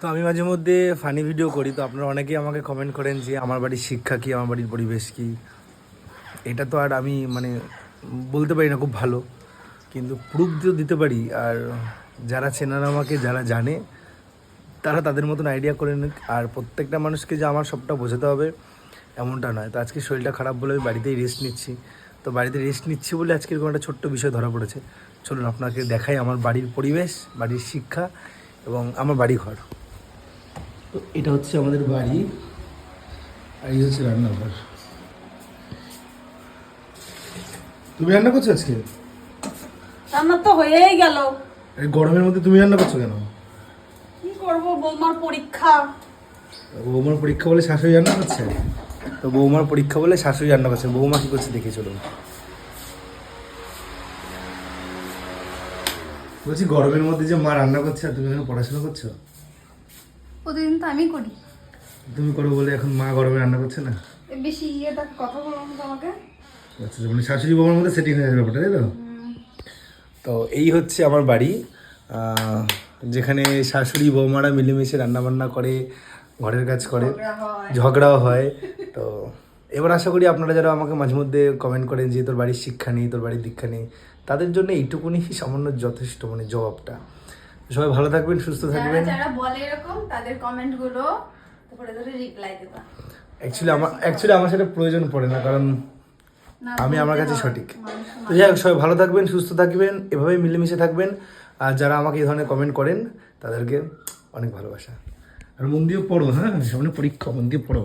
তো আমি মাঝে মধ্যে ফানি ভিডিও করি, তো আপনারা অনেকেই আমাকে কমেন্ট করেন যে আমার বাড়ির শিক্ষা কী, আমার বাড়ির পরিবেশ কী। এটা তো আর আমি মানে বলতে পারি না খুব ভালো, কিন্তু প্রুফ দিতে পারি। আর যারা চেনার আমাকে, যারা জানে, তারা তাদের মতন আইডিয়া করে নিক। আর প্রত্যেকটা মানুষকে যে আমার সবটা বোঝাতে হবে এমনটা নয়। তো আজকে শরীরটা খারাপ বলে আমি বাড়িতেই রেস্ট নিচ্ছি। তো বাড়িতে রেস্ট নিচ্ছি বলে আজকে এরকম একটা ছোট্ট বিষয় ধরা পড়েছে। চলুন আপনাকে দেখাই আমার বাড়ির পরিবেশ, বাড়ির শিক্ষা এবং আমার বাড়ি ঘর। তো এটা হচ্ছে আমাদের বাড়ি, আর এই হচ্ছে রান্নাঘর। তুমি রান্না করছো আজকে? রান্না তো হয়েই গেল। এই গরমের মধ্যে তুমি রান্না করছো কেন? কি করবো, বৌমার পরীক্ষা। বৌমার পরীক্ষা বলে শাশুড়ি রান্না করছে? তো বৌমার পরীক্ষা বলে শাশুড়ি রান্না করছে। বৌমা কি করছে দেখে চলুন। বলছি গরমের মধ্যে যে মা রান্না করছে আর তুমি এখন পড়াশোনা করছো? প্রতিদিন তো আমি করি। তুমি করো বলে এখন মা গরমে রান্না করছে না? বেশি কথা বলবো না তোমাকে। আচ্ছা, মানে শাশুড়ি বৌমার মধ্যে সেটিং হয়ে যাবে ব্যাপারটা, তাই তো? তো এই হচ্ছে আমার বাড়ি, যেখানে শাশুড়ি বৌমারা মিলেমিশে রান্নাবান্না করে, ঘরের কাজ করে, ঝগড়াও হয়। তো এবার আশা করি আপনারা যারা আমাকে মাঝে মধ্যে কমেন্ট করেন যে তোর বাড়ির শিক্ষা নেই, তোর বাড়ির দীক্ষা নেই, তাদের জন্য এইটুকুনি সামান্য যথেষ্ট, মানে জবাবটা। সবাই ভালো থাকবেন, সুস্থ থাকবেন। যারা বলে এরকম তাদের কমেন্টগুলো ধরে ধরে রিপ্লাই দেবা। অ্যাকচুয়ালি আমার সেটা প্রয়োজন পড়ে না, কারণ আমি আমার কাছে সঠিক। তো যাই হোক, সবাই ভালো থাকবেন, সুস্থ থাকবেন, এভাবেই মিলেমিশে থাকবেন। আর যারা আমাকে এই ধরনের কমেন্ট করেন তাদেরকে অনেক ভালোবাসা। আর মন দিয়ে পড়ো, হ্যাঁ, সামনে পরীক্ষা, মন দিয়ে পড়ো।